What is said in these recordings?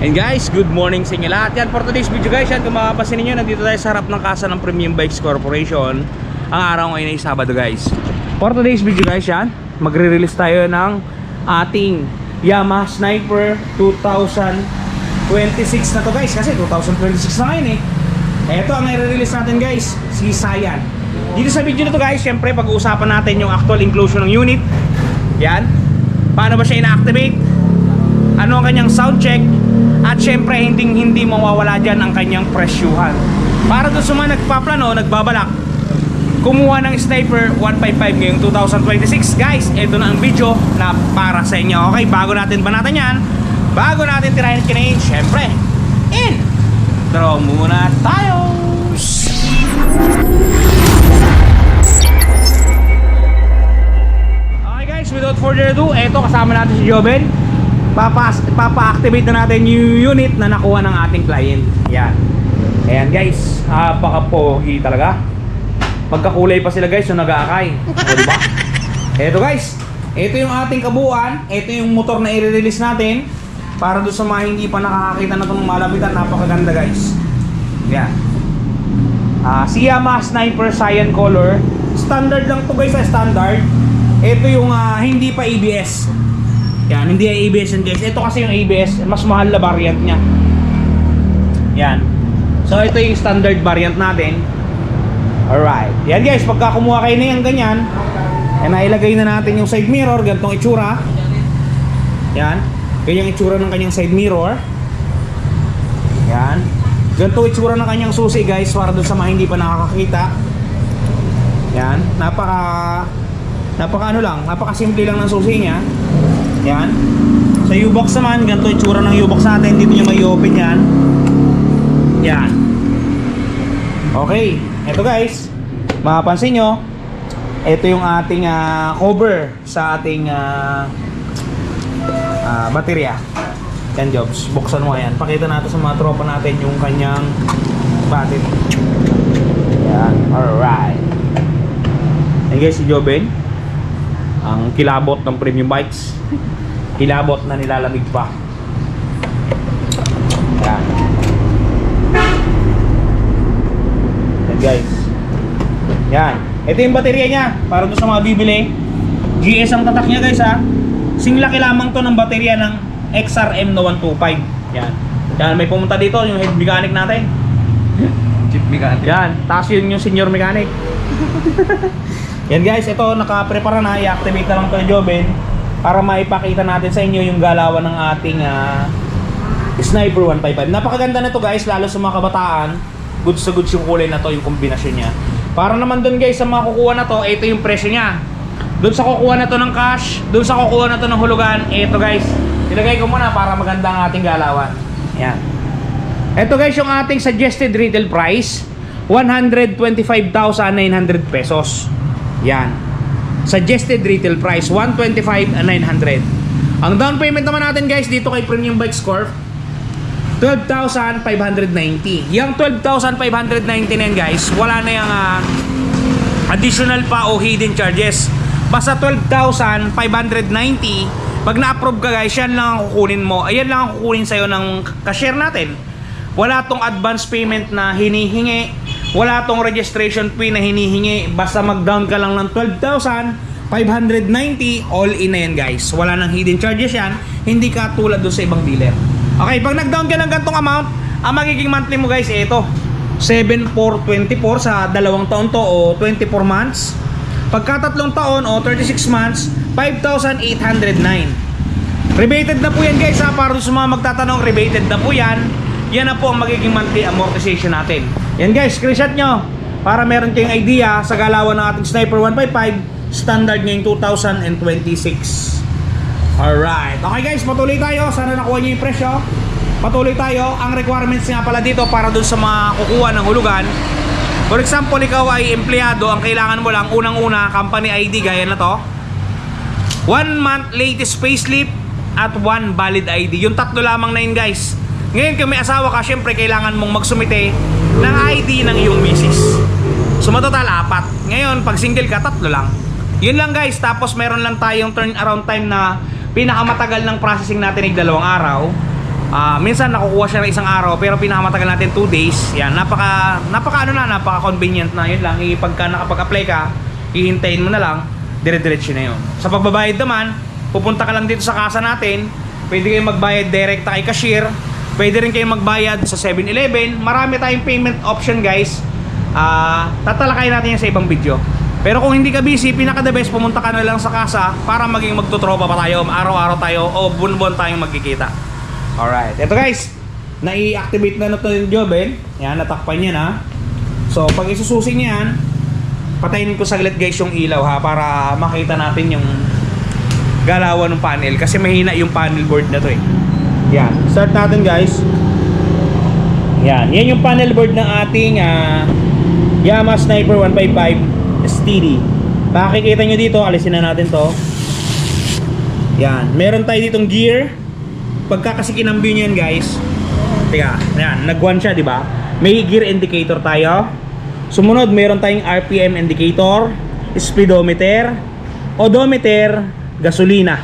And guys, good morning sa inyo lahat. Yan, for today's video guys, yan, kung makapasin ninyo, nandito tayo sa harap ng kasa ng Premium Bikes Corporation. Ang araw ngayon ay Sabado guys. For today's video guys, yan, magre-release tayo ng ating Yamaha Sniper 2026 na to guys. Kasi 2026 na ngayon Ito ang i-release natin guys, si Saiyan. Dito sa video na to guys, syempre pag-uusapan natin yung actual inclusion ng unit. Yan, paano ba siya ina-activate, ano ang kanyang sound check, at syempre hindi mawawala dyan ang kanyang presyuhan. Para doon sa mga nagpaplano, nagbabalak kumuha ng Sniper 155 ngayong 2026 guys, ito na ang video na para sa inyo. Okay, bago natin banatan yan, bago natin tirahin at kinain, syempre intro muna tayo. Okay guys, without further ado, eto kasama natin si Joven. Papa-activate na natin yung unit na nakuha ng ating client. Yan. Ayan guys, napaka-pogi talaga. Magkakulay pa sila guys, yung nag-aakay. Diba? Eto guys, ito yung ating kabuuan. Ito yung motor na i-release natin. Para doon sa mga hindi pa nakakakita na itong malapitan, napakaganda guys. Yan. Si Yamaha Sniper Cyan Color. Standard lang to guys, standard. Ito yung hindi pa ABS. Yan, hindi ay ABS yan guys. Ito kasi yung ABS, mas mahal na variant niya. Yan. So ito yung standard variant natin. Alright. Yan guys, pagka kumuha kayo na yung ganyan, nailagay na natin yung side mirror, ganitong itsura. Yan. Ganyang itsura ng kanyang side mirror. Yan. Ganito itsura ng kanyang susi guys, para doon sa mga hindi pa nakakakita. Yan. Napaka simple lang ng susi niya. Yan. Sa U-box naman, ganito itsura ng U-box natin. Dito nyo may open yan. Yan. Okay. Ito guys, mapapansin nyo, ito yung ating cover sa ating baterya. Yan Jobs, buksan mo yan. Pakita natin sa mga tropa natin yung kanyang battery. Yan. Alright. Yan guys, si Joven, ang kilabot ng Premium Bikes. Kilabot na nilalamig pa. Yan. Yan guys. Yan. Ito yung baterya niya. Para doon sa mga bibili. GS ang tatak niya guys ha. Singlaki lamang to ng baterya ng XRM na 125. Yan. Yan. May pumunta dito yung head mechanic natin. Chief mechanic. Yan. Tapos yun yung senior mechanic. Yan guys. Ito naka-prepara na. I-activate na lang ito ni Joven. Para maipakita natin sa inyo yung galawan ng ating Sniper 155. Napakaganda na to guys, lalo sa mga kabataan. Goods na goods yung kulay na to, yung kombinasyon niya. Para naman dun guys, sa mga kukuha na to, ito yung presyo niya. Dun sa kukuha na to ng cash, dun sa kukuha na to ng hulugan, ito guys, ilagay ko muna para maganda ang ating galawan. Yan. Ito guys yung ating suggested retail price, 125,900 pesos. Yan. Suggested retail price 125,900. Ang down payment naman natin guys dito kay Premium Bikes Corp, 12,590. Yung 12,590 na yan guys, wala na yung additional pa o hidden charges. Basta 12,590. Pag na-approve ka guys, yan lang ang kukunin mo. Ayan lang ang kukunin sa'yo ng cashier natin. Wala tong advance payment na hinihingi, wala tong registration fee na hinihingi. Basta mag-down ka lang ng 12,590, all in na yan guys. Wala nang hidden charges yan. Hindi ka tulad doon sa ibang dealer. Okay, pag nag-down ka ng gantong amount, ang magiging monthly mo guys, ito 7,424 sa 2 taon to o 24 months. Pagka 3 taon o 36 months, 5,809. Rebated na po yan guys ha. Para sa mga magtatanong, rebated na po yan. Yan na po ang magiging monthly amortization natin. Yan guys, screenshot nyo para meron kayong idea sa galawan ng ating Sniper 155 standard ngayong 2026. Alright, okay guys, patuloy tayo. Sana nakuha nyo yung presyo. Patuloy tayo. Ang requirements nga pala dito para dun sa mga kukuha ng hulugan, for example, ikaw ay empleyado, ang kailangan mo lang unang-una, company ID, gaya na to, 1 month latest payslip at 1 valid ID. Yung tatlo lamang na yun guys. Ngayon kung may asawa ka, syempre kailangan mong magsumite ng ID ng iyong misis. So matotal 4. Ngayon pag single ka, 3 lang. Yun lang guys. Tapos meron lang tayong turnaround time na pinakamatagal ng processing natin ay 2 araw. Minsan nakukuha siya ng isang araw pero pinakamatagal natin 2 days. Yan, napaka convenient na. Yun lang, pagka nakapag-apply ka, hihintayin mo na lang, dire-diretso na yun. Sa pagbabayad naman, pupunta ka lang dito sa kasa natin, pwede kayong magbayad direct kay cashier, pwede rin kayong magbayad sa 7-Eleven. Marami tayong payment option, guys. Tatalakay natin yan sa ibang video. Pero kung hindi ka busy, pinaka-the best, pumunta ka na lang sa kasa para maging magtutropa pa tayo, araw-araw tayo o buwan-buwan tayong magkikita. Alright, eto guys, nai-activate na ito yung Joben. Yan, natakpan niya na. So, pag isususi niya yan, patayin ko saglit guys yung ilaw ha, para makita natin yung galawan ng panel. Kasi mahina yung panel board na to eh. Yan, start natin guys. Yan yung panel board ng ating Yamaha Sniper 155 STD. Makikita nyo dito, alisin na natin to. Yan, meron tayo ditong gear. Pagka kasi kinambyo nyo yan guys, teka, yan, nag-1 siya, di ba? May gear indicator tayo. Sumunod, meron tayong RPM indicator, speedometer, odometer, gasolina.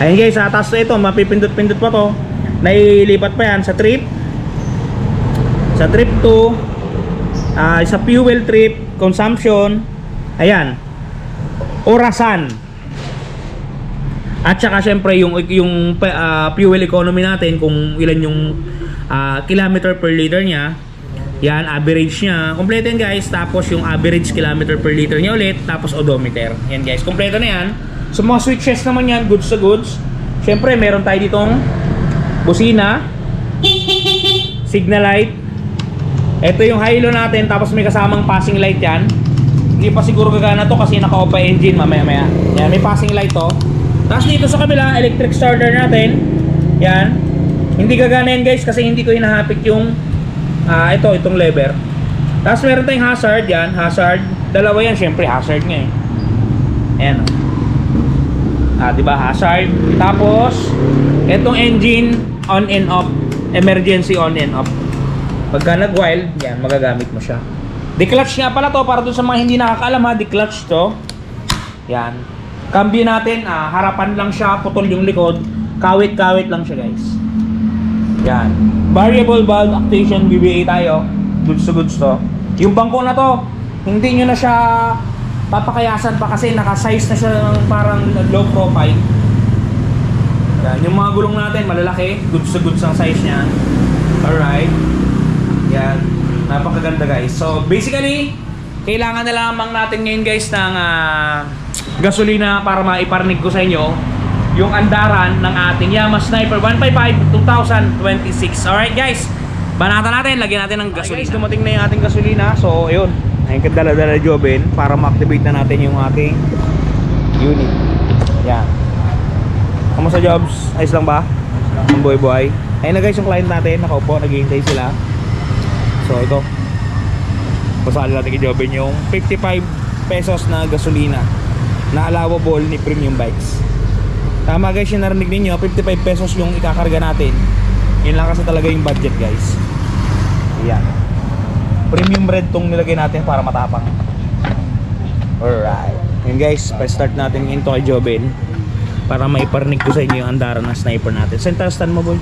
Ayun guys, tapos ito, mapipindot-pindot pa to. Nailipat pa yan sa trip. Sa trip 2, sa fuel trip, consumption, ayan, orasan. At saka syempre yung fuel economy natin, kung ilan yung kilometer per liter niya. Yan, average niya. Kompleto yan guys. Tapos yung average kilometer per liter niya ulit. Tapos odometer. Yan guys, kompleto na yan. So mga switches naman yan, goods to goods. Syempre meron tayo ditong busina, signal light. Ito yung high low natin. Tapos may kasamang passing light yan. Hindi pa siguro gagana to kasi naka-off pa engine mamaya-maya. Yan, may passing light to. Tapos dito sa kabila, electric starter natin. Yan. Hindi gagana yan guys kasi hindi ko hinahapit yung itong lever. Tapos meron tayong hazard yan. Hazard. Dalawa yan. Syempre hazard nga eh. Ayan. Diba hazard. Tapos itong engine on and off. Emergency on and off. Pagka nag-wild, yan, magagamit mo siya. Declutch nga pala to. Para dun sa mga hindi nakakaalam ha. Declutch to. Yan. Cambio natin, harapan lang siya, putol yung likod, kawit-kawit lang siya guys. Yan. Variable valve actuation BBA tayo. Goods to goods to. Yung bangko na to, hindi nyo na siya papakayasan pa kasi naka-size na siya ng parang low profile. Yan. Yung mga gulong natin, malalaki. Goods to goods ang size niya. Alright. Yan. Napakaganda guys. So basically, kailangan na lamang natin ngayon guys ng gasolina para maiparnig ko sa inyo yung andaran ng ating Yamaha Sniper 155 2026. Alright guys, banatan natin, lagyan natin ng gasolina. Guys, dumating na yung ating gasolina. So ayun, ayun kadala-dala Joben para ma-activate na natin yung ating unit. Yan. Kamusta jobs? Ayos lang ba? Ang buhay-buhay. Ayun na guys yung client natin, nakaupo, naghihintay sila. So ito, pasali natin kay Joben yung 55 pesos na gasolina na allowable ni Premium Bikes. Tama guys, yung narinig ninyo, 55 pesos yung ikakarga natin. Yun lang kasi talaga yung budget guys. Ayan. Premium red tong nilagay natin para matapang. Alright. Yun guys, pa-start natin into kay Joben para maiparnig ko sa inyo yung andaran ng sniper natin. Center stand mo boy.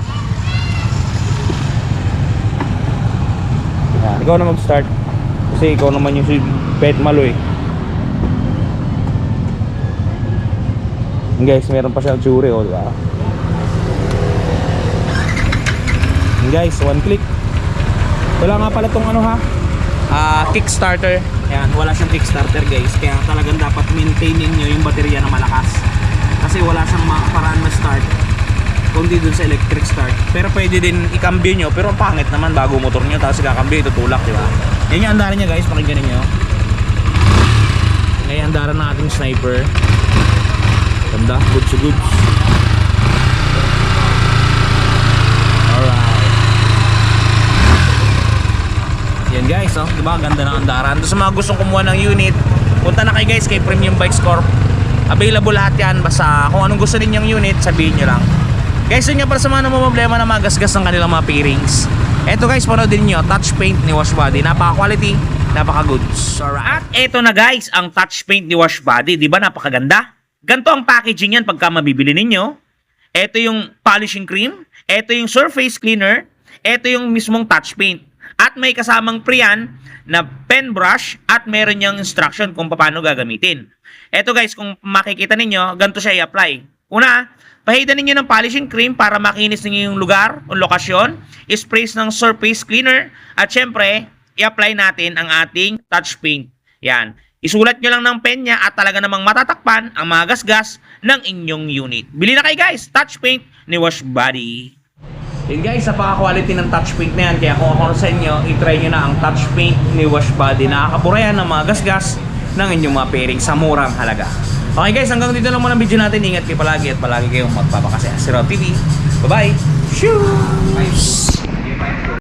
Ayan, ikaw na mag-start. Kasi ikaw naman yung si Pet Malo eh. Guys, meron pa siyang tsuri oh, diba? Guys, one click. Wala nga pala tong ano ha, kickstarter. Ayan, wala siyang kickstarter guys. Kaya talagang dapat maintainin nyo yung baterya na malakas. Kasi wala siyang paraan na start kundi dun sa electric start. Pero pwede din ikambyo nyo. Pero ang pangit naman bago motor nyo, tapos ikakambyo, itutulak, diba? Yan yung andaran niya guys, pakinggan nyo. Ngayon andaran ng ating sniper. Ganda, goods to goods. Alright. Yan guys, oh, diba? Ganda ng andaran. Doon sa mga gustong kumuha ng unit, punta na kayo guys kay Premium Bikes Corp. Available lahat yan. Basta kung anong gusto ninyong unit, sabihin nyo lang. Guys, yun nga para sa mga problema na magasgas ng kanilang mga pairings. Eto guys, panoodin nyo, touch paint ni Washbody. Napaka-quality, napaka-goods. Alright. At eto na guys, ang touch paint ni Washbody. Diba napakaganda? Ganto ang packaging yan pagka mabibili ninyo. ito yung polishing cream, ito yung surface cleaner, ito yung mismong touch paint. At may kasamang pre-yan na pen brush at meron niyang instruction kung paano gagamitin. Ito guys, kung makikita ninyo, ganito siya i-apply. Una, pahidan ninyo ng polishing cream para makinis ninyo yung lugar o lokasyon. Sprays ng surface cleaner. At syempre, i-apply natin ang ating touch paint. Yan. Isulat nyo lang ng pen niya at talaga namang matatakpan ang mga gasgas ng inyong unit. Bili na kayo guys, touch paint ni Wash Body. Yun guys, napaka-quality ng touch paint na yan. Kaya kung ako sa inyo, i-try nyo na ang touch paint ni Wash Body. Nakakabura yan ng mga gasgas ng inyong mga pairing sa murang halaga. Okay guys, hanggang dito lang muna ang video natin. Ingat kayo palagi at palagi kayong magpapakasaya. Si Rob TV. Bye-bye! Shoo!